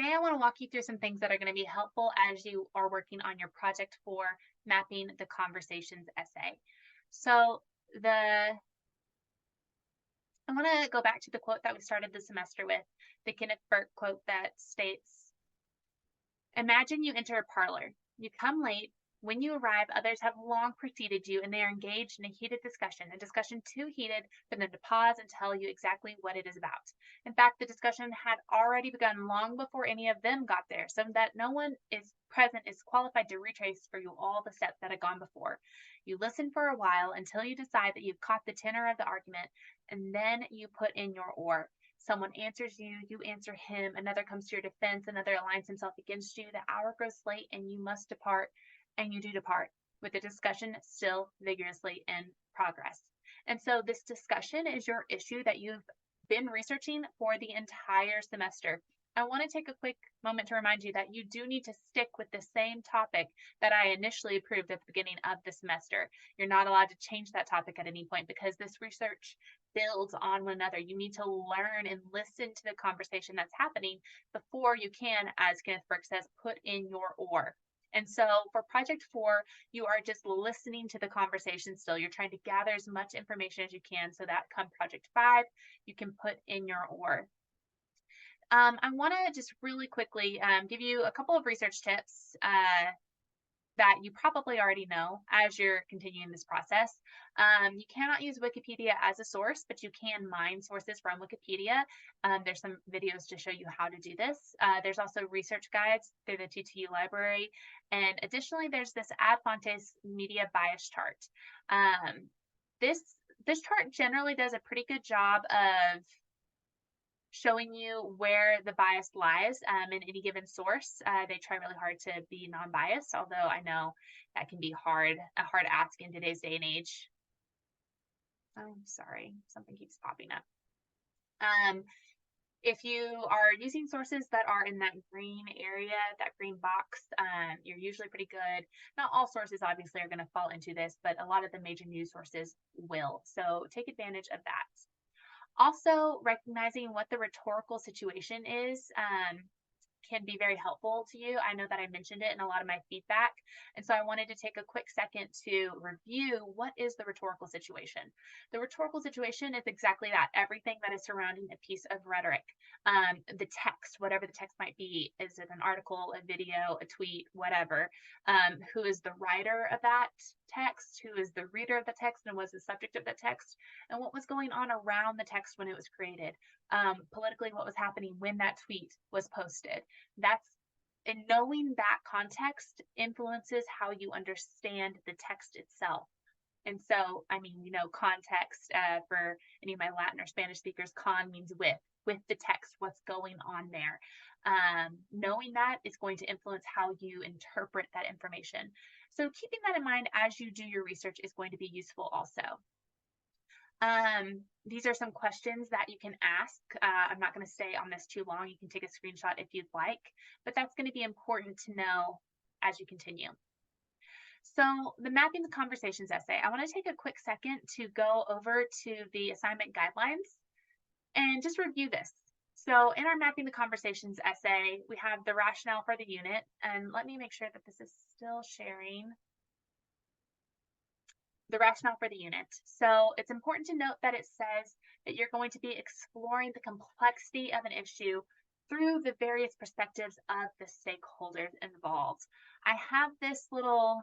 Today, I want to walk you through some things that are going to be helpful as you are working on your project for mapping the conversations essay. So, the I want to go back to the quote that we started the semester with, the Kenneth Burke quote that states, "Imagine you enter a parlor. You come late. When you arrive, others have long preceded you and they are engaged in a heated discussion, a discussion too heated for them to pause and tell you exactly what it is about. In fact, the discussion had already begun long before any of them got there, so that no one is present is qualified to retrace for you all the steps that had gone before. You listen for a while until you decide that you've caught the tenor of the argument, and then you put in your oar. Someone answers you, you answer him, another comes to your defense, another aligns himself against you. The hour grows late and you must depart, and you do depart, with the discussion still vigorously in progress." And so this discussion is your issue that you've been researching for the entire semester. I want to take a quick moment to remind you that you do need to stick with the same topic that I initially approved at the beginning of the semester. You're not allowed to change that topic at any point because this research builds on one another. You need to learn and listen to the conversation that's happening before you can, as Kenneth Burke says, put in your oar. And so for project 4, you are just listening to the conversation still. You're trying to gather as much information as you can so that come project 5, you can put in your oar. I want to just really quickly give you a couple of research tips that you probably already know as you're continuing this process. You cannot use Wikipedia as a source, but you can mine sources from Wikipedia. There's some videos to show you how to do this. There's also research guides through the TTU library. And additionally, there's this Ad Fontes media bias chart. This, this chart generally does a pretty good job of showing you where the bias lies in any given source. They try really hard to be non-biased, although I know that can be a hard ask in today's day and age. I'm sorry, something keeps popping up. If you are using sources that are in that green area, that green box, you're usually pretty good. Not all sources obviously are going to fall into this, but a lot of the major news sources will. So take advantage of that. Also, recognizing what the rhetorical situation is can be very helpful to you. I know that I mentioned it in a lot of my feedback, and so I wanted to take a quick second to review what is the rhetorical situation. The rhetorical situation is exactly that, everything that is surrounding a piece of rhetoric. The text, whatever the text might be, is it an article, a video, a tweet, whatever. Who is the writer of that text? Who is the reader of the text and was the subject of the text? And what was going on around the text when it was created? Politically, what was happening when that tweet was posted? That's and knowing that context influences how you understand the text itself. And so, I mean, context for any of my Latin or Spanish speakers, con means with the text, what's going on there. Knowing that is going to influence how you interpret that information. So keeping that in mind as you do your research is going to be useful also. These are some questions that you can ask. I'm not going to stay on this too long. You can take a screenshot if you'd like, but that's going to be important to know as you continue. So the Mapping the Conversations essay, I want to take a quick second to go over to the assignment guidelines and just review this. So in our Mapping the Conversations essay, we have the rationale for the unit, and let me make sure that this is still sharing. The rationale for the unit. So it's important to note that it says that you're going to be exploring the complexity of an issue through the various perspectives of the stakeholders involved. I have this little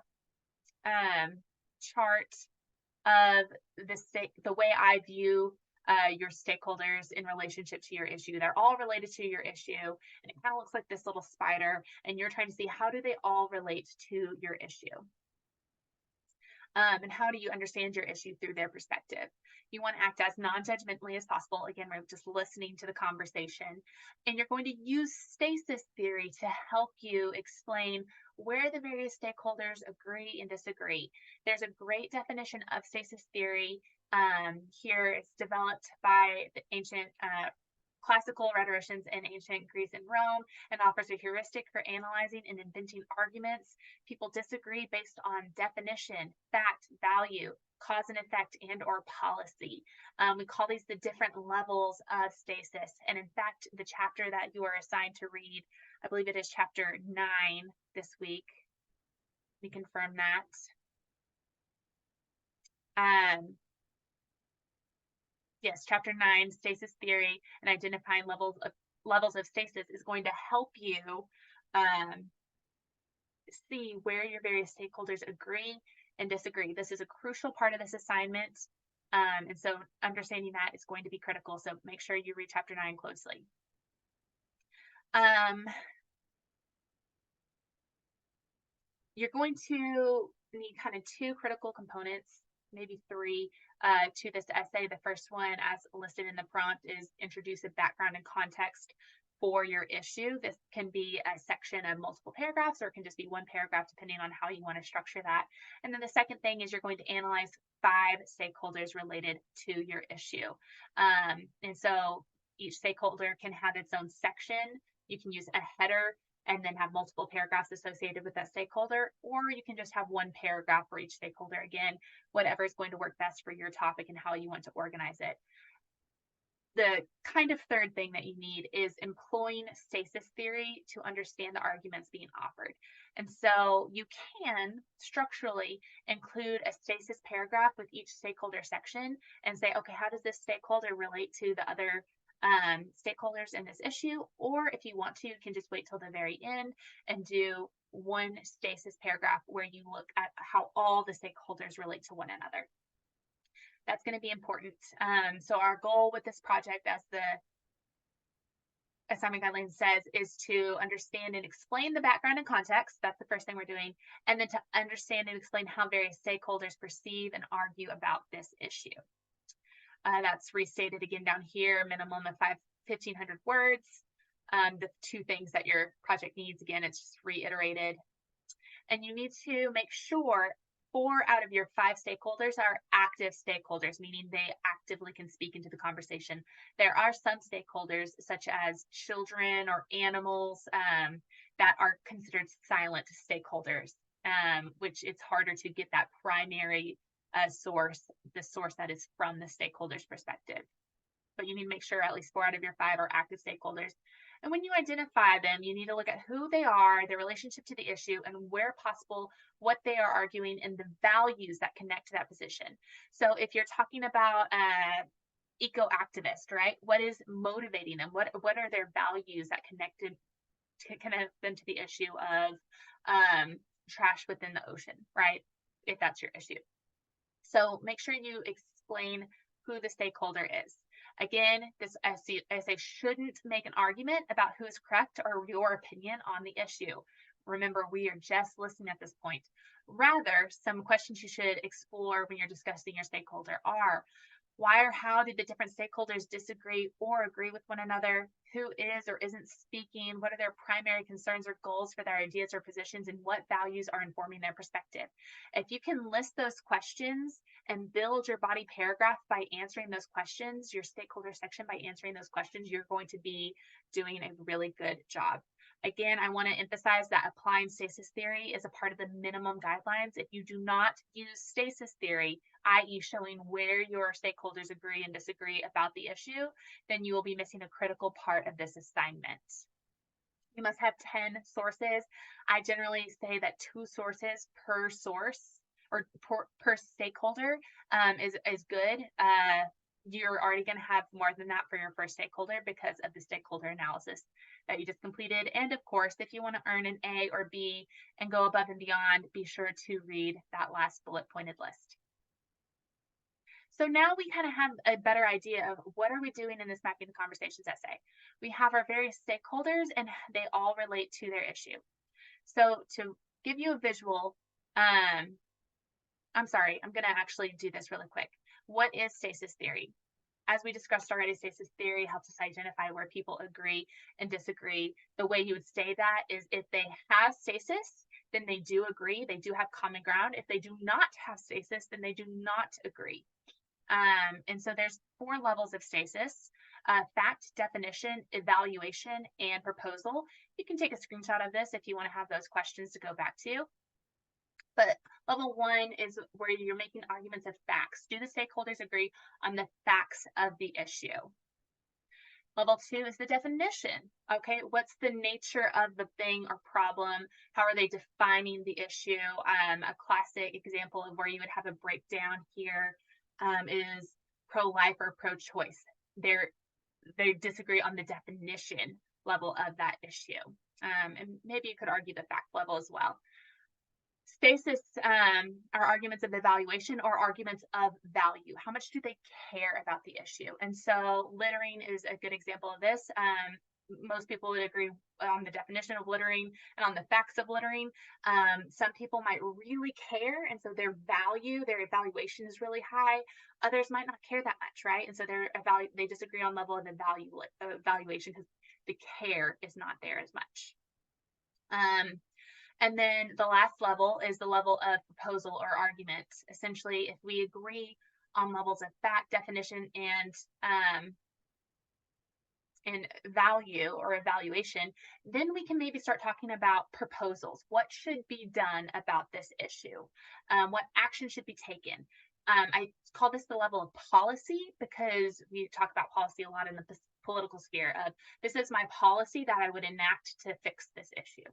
chart of the way I view your stakeholders in relationship to your issue. They're all related to your issue, and it kind of looks like this little spider, and you're trying to see how do they all relate to your issue. And how do you understand your issue through their perspective? You want to act as non-judgmentally as possible. Again, we're just listening to the conversation. And you're going to use stasis theory to help you explain where the various stakeholders agree and disagree. There's a great definition of stasis theory here. It's developed by the ancient classical rhetoricians in ancient Greece and Rome, and offers a heuristic for analyzing and inventing arguments. People disagree based on definition, fact, value, cause and effect, and or policy. We call these the different levels of stasis. And in fact, the chapter that you are assigned to read, I believe it is chapter 9 this week. We confirm that. Yes, chapter 9, stasis theory and identifying levels of stasis is going to help you see where your various stakeholders agree and disagree. This is a crucial part of this assignment. And so understanding that is going to be critical. So make sure you read chapter 9 closely. You're going to need kind of two critical components, maybe three, to this essay. The first one, as listed in the prompt, is introduce a background and context for your issue. This can be a section of multiple paragraphs, or it can just be one paragraph, depending on how you want to structure that. And then the second thing is you're going to analyze 5 stakeholders related to your issue. And so each stakeholder can have its own section. You can use a header and then have multiple paragraphs associated with that stakeholder, or you can just have one paragraph for each stakeholder. Again, whatever is going to work best for your topic and how you want to organize it. The kind of third thing that you need is employing stasis theory to understand the arguments being offered. And so you can structurally include a stasis paragraph with each stakeholder section and say, okay, how does this stakeholder relate to the other stakeholders in this issue? Or if you want to, you can just wait till the very end and do one stasis paragraph where you look at how all the stakeholders relate to one another. That's going to be important. So our goal with this project, as the assignment guideline says, is to understand and explain the background and context. That's the first thing we're doing. And then to understand and explain how various stakeholders perceive and argue about this issue. That's restated again down here, minimum of 1,500 words. The 2 things that your project needs, again, it's just reiterated. And you need to make sure 4 out of your 5 stakeholders are active stakeholders, meaning they actively can speak into the conversation. There are some stakeholders, such as children or animals, that are considered silent stakeholders, which it's harder to get that primary source, the source that is from the stakeholder's perspective. But you need to make sure at least 4 out of your 5 are active stakeholders. And when you identify them, you need to look at who they are, their relationship to the issue, and where possible, what they are arguing and the values that connect to that position. So if you're talking about eco-activist, right? What is motivating them? What are their values that connect them to the issue of trash within the ocean, right? If that's your issue. So make sure you explain who the stakeholder is. Again, this essay shouldn't make an argument about who is correct or your opinion on the issue. Remember, we are just listening at this point. Rather, some questions you should explore when you're discussing your stakeholder are, why or how did the different stakeholders disagree or agree with one another? Who is or isn't speaking? What are their primary concerns or goals for their ideas or positions? And what values are informing their perspective? If you can list those questions and build your body paragraph by answering those questions, your stakeholder section by answering those questions, you're going to be doing a really good job. Again, I want to emphasize that applying stasis theory is a part of the minimum guidelines. If you do not use stasis theory, i.e. showing where your stakeholders agree and disagree about the issue, then you will be missing a critical part of this assignment. You must have 10 sources. I generally say that 2 sources per source or per stakeholder is good. You're already going to have more than that for your first stakeholder because of the stakeholder analysis that you just completed. And of course, if you want to earn an A or B and go above and beyond, be sure to read that last bullet pointed list. So now we kind of have a better idea of what are we doing in this Mapping the Conversations essay. We have our various stakeholders and they all relate to their issue. So to give you a visual, I'm sorry, I'm going to actually do this really quick. What is stasis theory? As we discussed already, stasis theory helps us identify where people agree and disagree. The way you would say that is if they have stasis, then they do agree, they do have common ground. If they do not have stasis, then they do not agree. And so there's 4 levels of stasis. fact, definition, evaluation, and proposal. You can take a screenshot of this if you want to have those questions to go back to. But level 1 is where you're making arguments of facts. Do the stakeholders agree on the facts of the issue? Level 2 is the definition. Okay, what's the nature of the thing or problem? How are they defining the issue? A classic example of where you would have a breakdown here is pro-life or pro-choice. They disagree on the definition level of that issue. And maybe you could argue the fact level as well. Stasis are arguments of evaluation or arguments of value. How much do they care about the issue? And so littering is a good example of this. Most people would agree on the definition of littering and on the facts of littering. Some people might really care, and so their evaluation is really high. Others might not care that much, right? And so they disagree on level of evaluation because the care is not there as much. And then the last level is the level of proposal or argument. Essentially, if we agree on levels of fact, definition, and value or evaluation, then we can maybe start talking about proposals. What should be done about this issue? What action should be taken? I call this the level of policy because we talk about policy a lot in the political sphere of this is my policy that I would enact to fix this issue.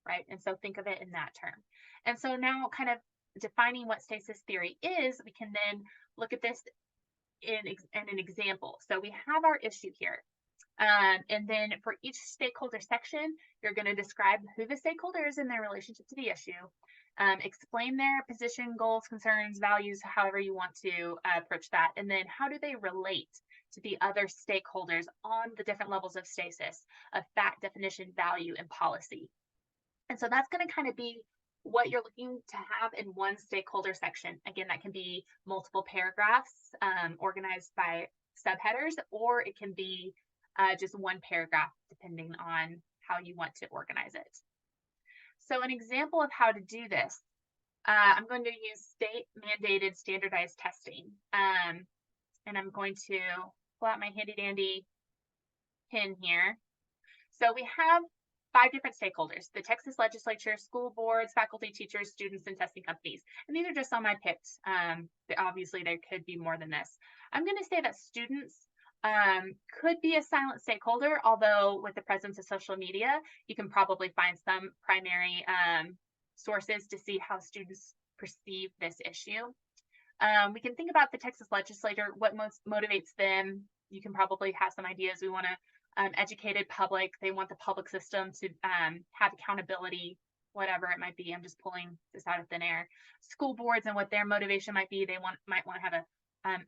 Right? And so think of it in that term. And so now kind of defining what stasis theory is, we can then look at this in an example. So we have our issue here. And then for each stakeholder section, you're going to describe who the stakeholder is in their relationship to the issue, explain their position, goals, concerns, values, however you want to approach that. And then how do they relate to the other stakeholders on the different levels of stasis of fact, definition, value, and policy. And so that's going to kind of be what you're looking to have in one stakeholder section. Again, that can be multiple paragraphs organized by subheaders, or it can be just one paragraph, depending on how you want to organize it. So an example of how to do this, I'm going to use state-mandated standardized testing. And I'm going to pull out my handy-dandy pin here. So we have 5 different stakeholders: the Texas legislature, school boards, faculty, teachers, students, and testing companies. And these are just some I picked. Obviously, there could be more than this. I'm going to say that students could be a silent stakeholder, although with the presence of social media, you can probably find some primary sources to see how students perceive this issue. We can think about the Texas legislature, what most motivates them. You can probably have some ideas. We want to educated public. They want the public system to have accountability, whatever it might be. I'm just pulling this out of thin air. School boards and what their motivation might be. They might want to have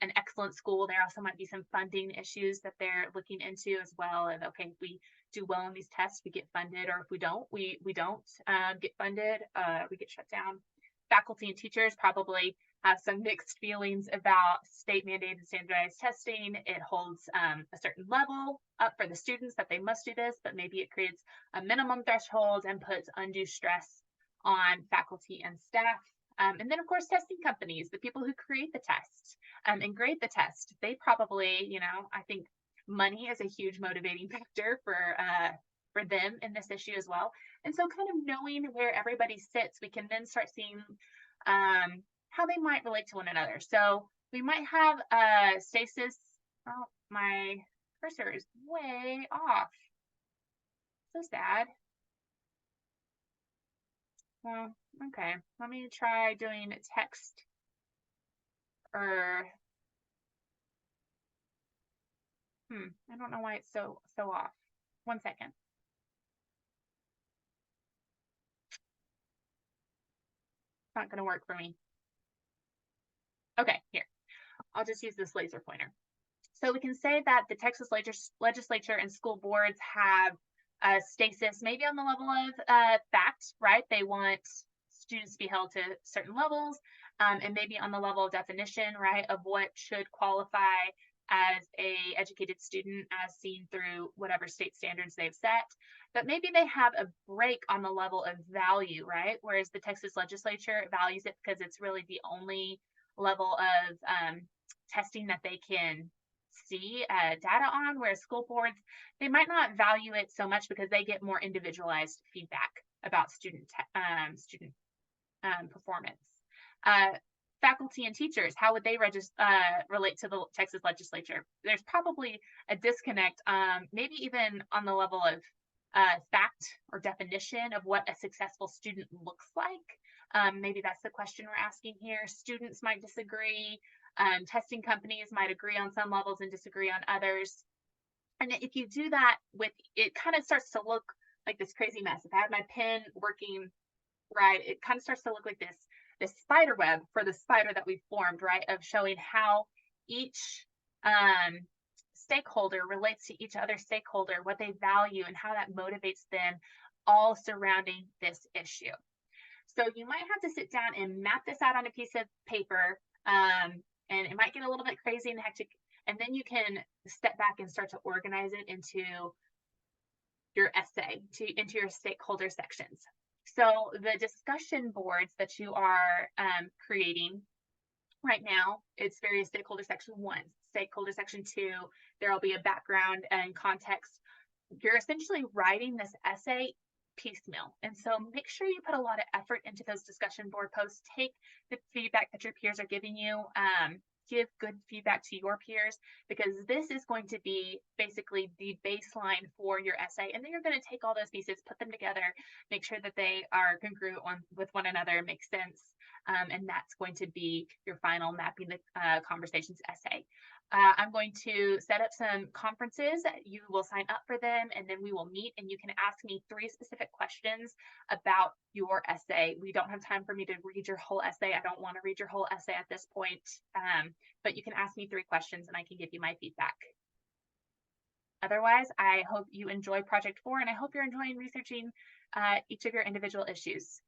an excellent school. There also might be some funding issues that they're looking into as well. And okay, if we do well in these tests, we get funded, or if we don't, we don't get funded, we get shut down. Faculty and teachers probably have some mixed feelings about state-mandated standardized testing. It holds a certain level up for the students that they must do this, but maybe it creates a minimum threshold and puts undue stress on faculty and staff. And then, of course, testing companies, the people who create the test and grade the test, they probably, I think money is a huge motivating factor for them in this issue as well. And so kind of knowing where everybody sits, we can then start seeing how they might relate to one another. So we might have stasis. Oh, my cursor is way off. So sad. Well, okay. Let me try doing text or I don't know why it's so off. 1 second. It's not going to work for me. Okay, here. I'll just use this laser pointer. So we can say that the Texas legislature and school boards have stasis maybe on the level of fact, right? They want students to be held to certain levels, and maybe on the level of definition, right, of what should qualify as a educated student as seen through whatever state standards they've set. But maybe they have a break on the level of value, right? Whereas the Texas legislature values it because it's really the only level of testing that they can see data on, whereas school boards, they might not value it so much because they get more individualized feedback about student performance. Uh, Faculty and teachers, how would they relate to the Texas legislature? There's probably a disconnect, maybe even on the level of fact or definition of what a successful student looks like. Maybe that's the question we're asking here. Students might disagree. Testing companies might agree on some levels and disagree on others. And if you do that with it, kind of starts to look like this crazy mess. If I had my pen working right, it kind of starts to look like this spider web for the spider that we've formed, right, of showing how each stakeholder relates to each other stakeholder, what they value, and how that motivates them, all surrounding this issue. So you might have to sit down and map this out on a piece of paper, and it might get a little bit crazy and hectic, and then you can step back and start to organize it into your essay, into your stakeholder sections. So the discussion boards that you are creating right now, it's various stakeholder section 1, stakeholder section 2, there'll be a background and context. You're essentially writing this essay piecemeal. And so make sure you put a lot of effort into those discussion board posts. Take the feedback that your peers are giving you. Give good feedback to your peers, because this is going to be basically the baseline for your essay. And then you're going to take all those pieces, put them together, make sure that they are congruent with one another, make sense. And that's going to be your final mapping the conversations essay. I'm going to set up some conferences. You will sign up for them, and then we will meet, and you can ask me 3 specific questions about your essay. We don't have time for me to read your whole essay. I don't want to read your whole essay at this point, but you can ask me 3 questions and I can give you my feedback. Otherwise, I hope you enjoy Project 4, and I hope you're enjoying researching each of your individual issues.